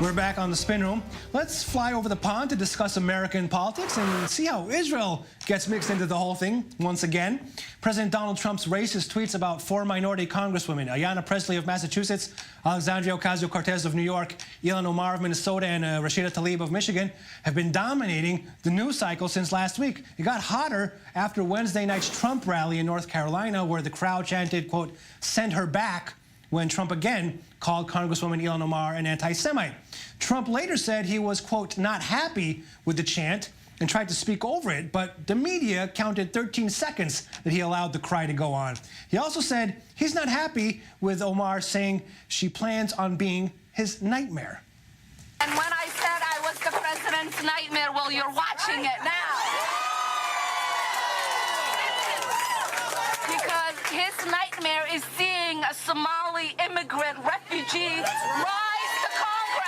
We're back on the Spin Room. Let's fly over the pond to discuss American politics and see how Israel gets mixed into the whole thing once again. President Donald Trump's racist tweets about 4 minority congresswomen, Ayanna Pressley of Massachusetts, Alexandria Ocasio-Cortez of New York, Ilhan Omar of Minnesota, and Rashida Tlaib of Michigan, have been dominating the news cycle since last week. It got hotter after Wednesday night's Trump rally in North Carolina, where the crowd chanted, quote, "Send her back," when Trump again called Congresswoman Ilhan Omar an anti-Semite. Trump later said he was, quote, not happy with the chant and tried to speak over it, but the media counted 13 seconds that he allowed the cry to go on. He also said he's not happy with Omar saying she plans on being his nightmare. And when I said I was the president's nightmare, well, you're watching it now. Because his nightmare is seeing a Somali immigrant refugee rise to Congress.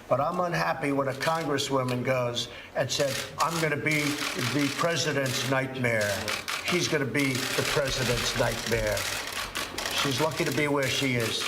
But I'm unhappy when a congresswoman goes and said, I'm going to be the president's nightmare. She's going to be the president's nightmare. She's lucky to be where she is.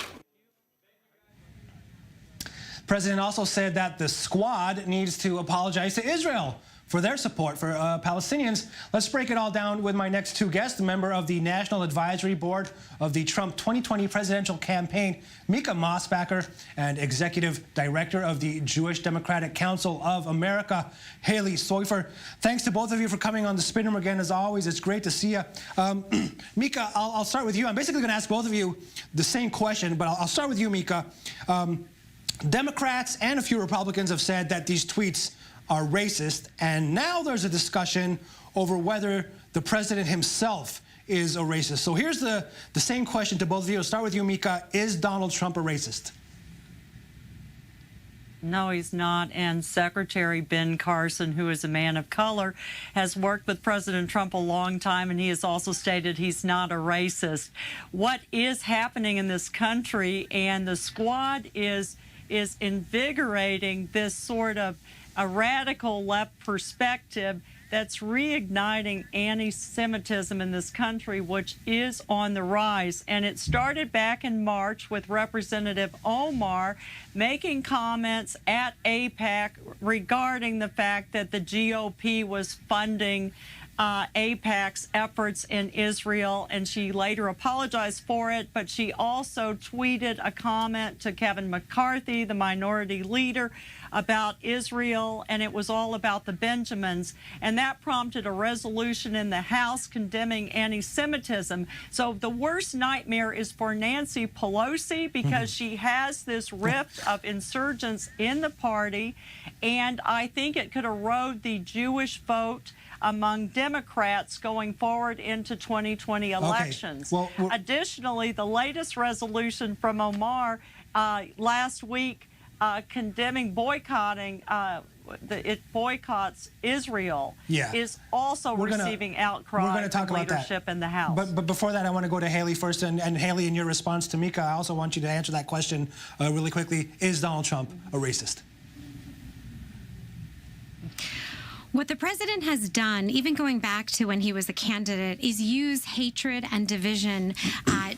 The president also said that the squad needs to apologize to Israel for their support for Palestinians. Let's break it all down with my next two guests, a member of the National Advisory Board of the Trump 2020 presidential campaign, Mica Mosbacher, and Executive Director of the Jewish Democratic Council of America, Haley Soifer. Thanks to both of you for coming on the Spin Room again. As always, it's great to see you. Mica, I'll start with you. I'm basically going to ask both of you the same question, but I'll start with you, Mica. Democrats and a few Republicans have said that these tweets are racist, and now there's a discussion over whether the president himself is a racist. So here's the same question to both of you. I'll start with you, Mica. Is Donald Trump a racist? No, he's not. And Secretary Ben Carson, who is a man of color, has worked with President Trump a long time, and he has also stated he's not a racist. What is happening in this country, and the squad is invigorating this sort of a radical left perspective that's reigniting anti-Semitism in this country, which is on the rise. And it started back in March with Representative Omar making comments at AIPAC regarding the fact that the GOP was funding AIPAC's efforts in Israel, and she later apologized for it, but she also tweeted a comment to Kevin McCarthy, the minority leader, about Israel, and it was all about the Benjamins, and that prompted a resolution in the House condemning anti-Semitism. So the worst nightmare is for Nancy Pelosi, because she has this rift of insurgents in the party, and I think it could erode the Jewish vote among Democrats going forward into 2020 elections. Okay. Well, additionally, the latest resolution from Omar last week condemning boycotting, it boycotts Israel, is also receiving outcry from leadership in the House. But before that, I want to go to Haley first. And Haley, in your response to Mica, I also want you to answer that question really quickly. Is Donald Trump a racist? What the president has done, even going back to when he was a candidate, is use hatred and division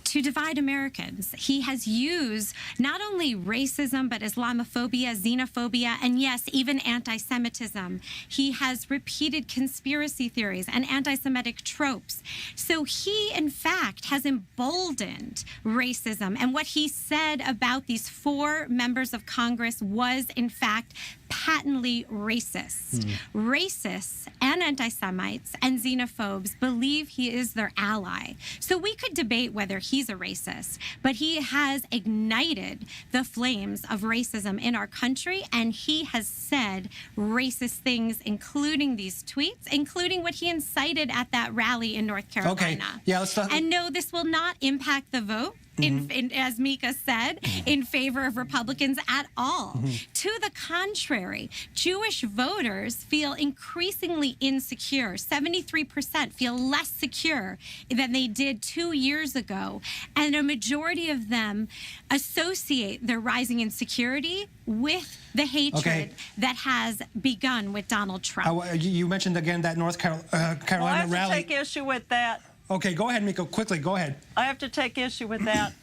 to divide Americans. He has used not only racism, but Islamophobia, xenophobia, and yes, even anti-Semitism. He has repeated conspiracy theories and anti-Semitic tropes. So he, in fact, has emboldened racism. And what he said about these 4 members of Congress was, in fact, patently racist. Racists and anti-Semites and xenophobes believe he is their ally. So we could debate whether he's a racist, but he has ignited the flames of racism in our country, and he has said racist things, including these tweets, including what he incited at that rally in North Carolina. Okay. Yeah, let's talk. And no, this will not impact the vote. As Mica said, in favor of Republicans at all. To the contrary, Jewish voters feel increasingly insecure. 73% feel less secure than they did 2 years ago. And a majority of them associate their rising insecurity with the hatred that has begun with Donald Trump. You mentioned again that North Carolina rally. I have to take issue with that. Okay, go ahead, Mica. Quickly, go ahead. I have to take issue with that.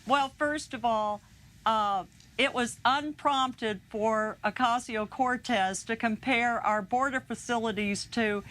Well, first of all, it was unprompted for Ocasio-Cortez to compare our border facilities to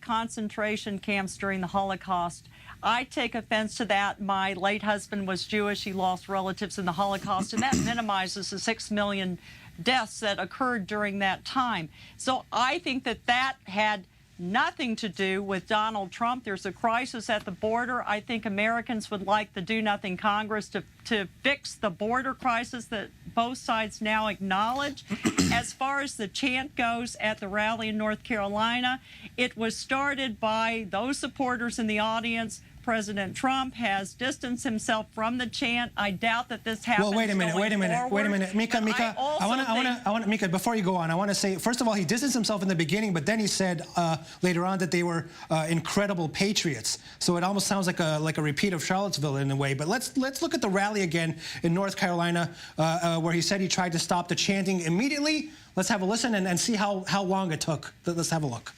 concentration camps during the Holocaust. I take offense to that. My late husband was Jewish. He lost relatives in the Holocaust, and that minimizes the 6 million deaths that occurred during that time. So I think that that had nothing to do with Donald Trump. There's a crisis at the border. I think Americans would like the Do-Nothing Congress to fix the border crisis that both sides now acknowledge. As far as the chant goes at the rally in North Carolina, it was started by those supporters in the audience. President Trump has distanced himself from the chant. I doubt that this happens. Well, wait a minute, Mica, I want Mica, before you go on, I want to say, first of all, he distanced himself in the beginning, but then he said later on that they were incredible patriots. So it almost sounds like a repeat of Charlottesville in a way. But let's look at the rally again in North Carolina, where he said he tried to stop the chanting immediately. Let's have a listen and see how long it took. Let's have a look.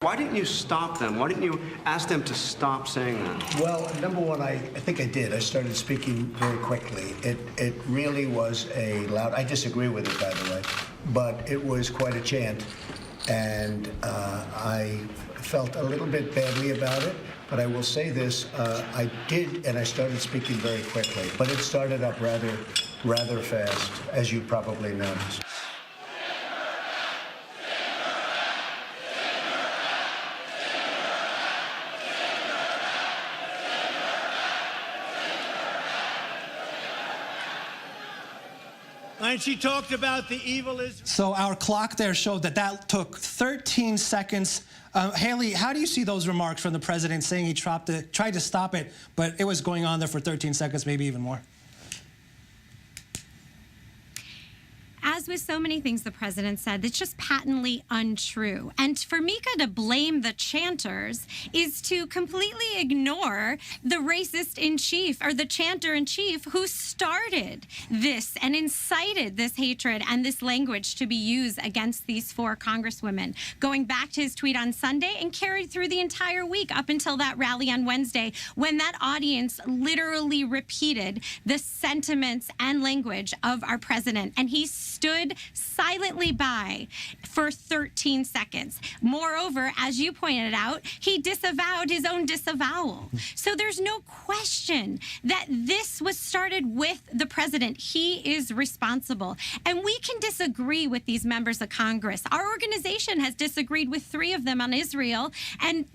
Why didn't you stop them? Why didn't you ask them to stop saying that? Well, number one, I think I did. I started speaking very quickly. It really was a loud, I disagree with it, by the way, but it was quite a chant, and I felt a little bit badly about it, but I will say this, I did, and I started speaking very quickly, but it started up rather fast, as you probably noticed. And she talked about the evil Israel. So our clock there showed that took 13 seconds. Haley, how do you see those remarks from the president saying he tried to stop it, but it was going on there for 13 seconds, maybe even more? As with so many things the president said, it's just patently untrue. And for Mica to blame the chanters is to completely ignore the racist-in-chief, or the chanter-in-chief, who started this and incited this hatred and this language to be used against these 4 congresswomen, going back to his tweet on Sunday and carried through the entire week up until that rally on Wednesday, when that audience literally repeated the sentiments and language of our president. And he stood silently by for 13 seconds. Moreover, as you pointed out, he disavowed his own disavowal. So there's no question that this was started with the president. He is responsible. And we can disagree with these members of Congress. Our organization has disagreed with 3 of them on Israel and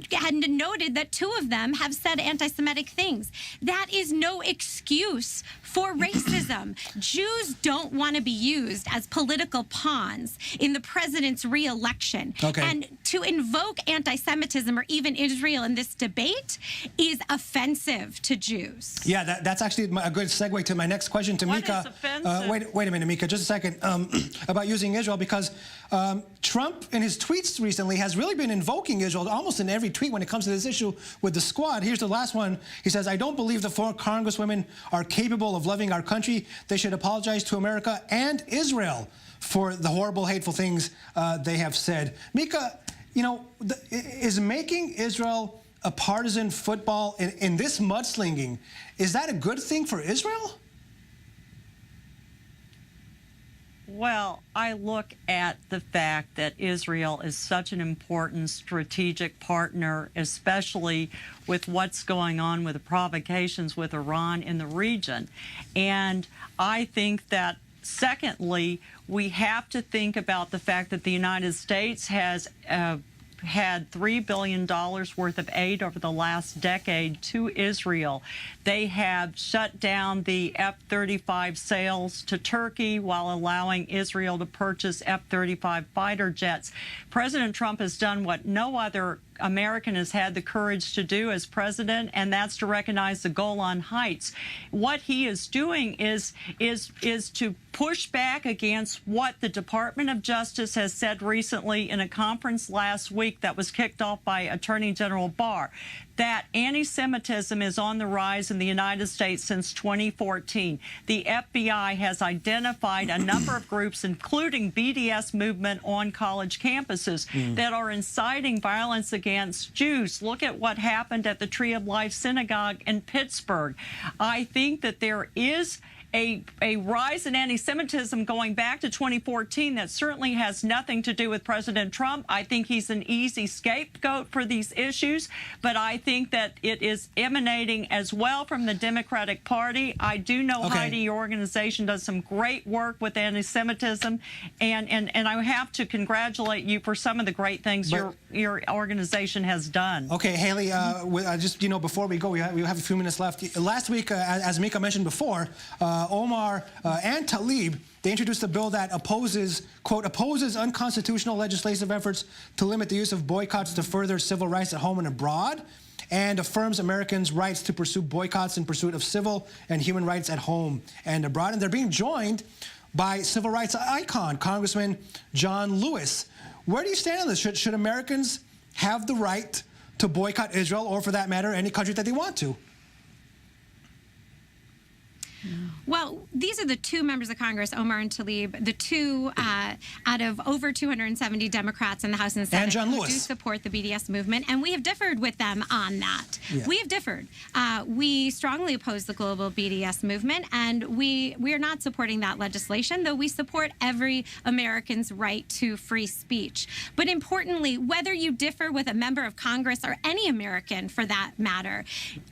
noted that 2 of them have said anti-Semitic things. That is no excuse for racism. Jews don't want to be used as political pawns in the president's re-election. Okay. And to invoke anti-Semitism or even Israel in this debate is offensive to Jews. Yeah, that's actually a good segue to my next question to Mica. What is offensive? Wait a minute, Mica, just a second, about using Israel, because Trump in his tweets recently has really been invoking Israel almost in every tweet when it comes to this issue with the squad. Here's the last one. He says, "I don't believe the 4 congresswomen are capable of loving our country. They should apologize to America and Israel for the horrible, hateful things they have said." Mica, you know, is making Israel a partisan football in this mudslinging, is that a good thing for Israel? Well, I look at the fact that Israel is such an important strategic partner, especially with what's going on with the provocations with Iran in the region. And I think that, secondly, we have to think about the fact that the United States has had $3 billion worth of aid over the last decade to Israel. They have shut down the F-35 sales to Turkey while allowing Israel to purchase F-35 fighter jets. President Trump has done what no other American has had the courage to do as president, and that's to recognize the Golan Heights. What he is doing is to push back against what the Department of Justice has said recently in a conference last week that was kicked off by Attorney General Barr, that anti-Semitism is on the rise in the United States since 2014. The FBI has identified a number of groups, including BDS movement on college campuses, that are inciting violence against Jews. Look at what happened at the Tree of Life Synagogue in Pittsburgh. I think that there is a rise in anti-Semitism going back to 2014 that certainly has nothing to do with President Trump. I think he's an easy scapegoat for these issues, but I think that it is emanating as well from the Democratic Party. I do know, Heidi, your organization does some great work with anti-Semitism, and I have to congratulate you for some of the great things your organization has done. Okay, Haley, just, before we go, we have a few minutes left. Last week, as Mica mentioned before, Omar and Tlaib, they introduced a bill that opposes, quote, opposes unconstitutional legislative efforts to limit the use of boycotts to further civil rights at home and abroad, and affirms Americans' rights to pursue boycotts in pursuit of civil and human rights at home and abroad. And they're being joined by civil rights icon, Congressman John Lewis. Where do you stand on this? Should Americans have the right to boycott Israel, or for that matter, any country that they want to? Well, these are the two members of Congress, Omar and Tlaib, the two out of over 270 Democrats in the House and Senate and John who Lewis do support the BDS movement, and we have differed with them on that. Yeah. We have differed. We strongly oppose the global BDS movement, and we are not supporting that legislation, though we support every American's right to free speech. But importantly, whether you differ with a member of Congress or any American for that matter,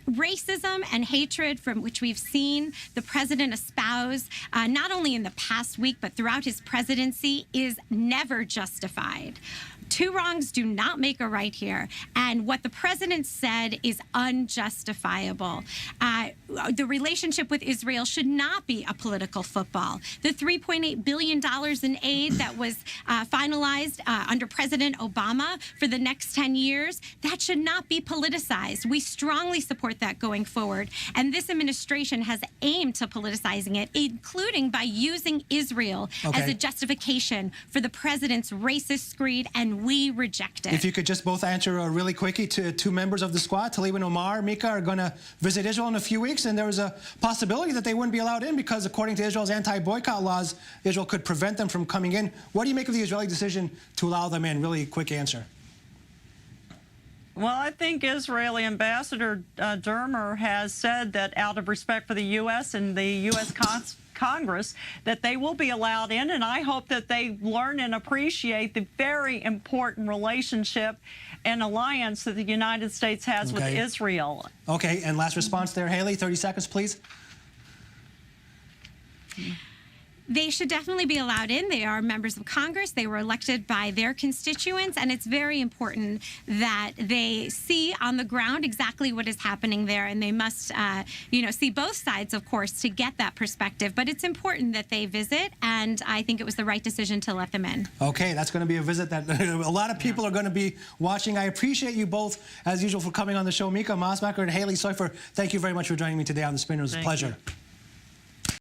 racism and hatred from which we've seen the president espouse, not only in the past week, but throughout his presidency, is never justified. Two wrongs do not make a right here. And what the president said is unjustifiable. The relationship with Israel should not be a political football. The $3.8 billion in aid that was finalized under President Obama for the next 10 years, that should not be politicized. We strongly support that going forward. And this administration has aimed to politicizing it, including by using Israel as a justification for the president's racist screed, and we reject it. If you could just both answer really quickly to two members of the squad, Tlaib and Omar. Mica are going to visit Israel in a few weeks, and there was a possibility that they wouldn't be allowed in because, according to Israel's anti-boycott laws, Israel could prevent them from coming in. What do you make of the Israeli decision to allow them in? Really quick answer. Well, I think Israeli Ambassador Dermer has said that out of respect for the U.S. and the U.S. Congress, that they will be allowed in, and I hope that they learn and appreciate the very important relationship and alliance that the United States has with Israel. Okay, and last response there, Haley, 30 seconds, please. They should definitely be allowed in. They are members of Congress. They were elected by their constituents, and it's very important that they see on the ground exactly what is happening there, and they must, see both sides, of course, to get that perspective. But it's important that they visit, and I think it was the right decision to let them in. Okay, that's going to be a visit that a lot of people are going to be watching. I appreciate you both, as usual, for coming on the show. Mica Mosbacher and Haley Seufer, thank you very much for joining me today on The Spin. It was a pleasure.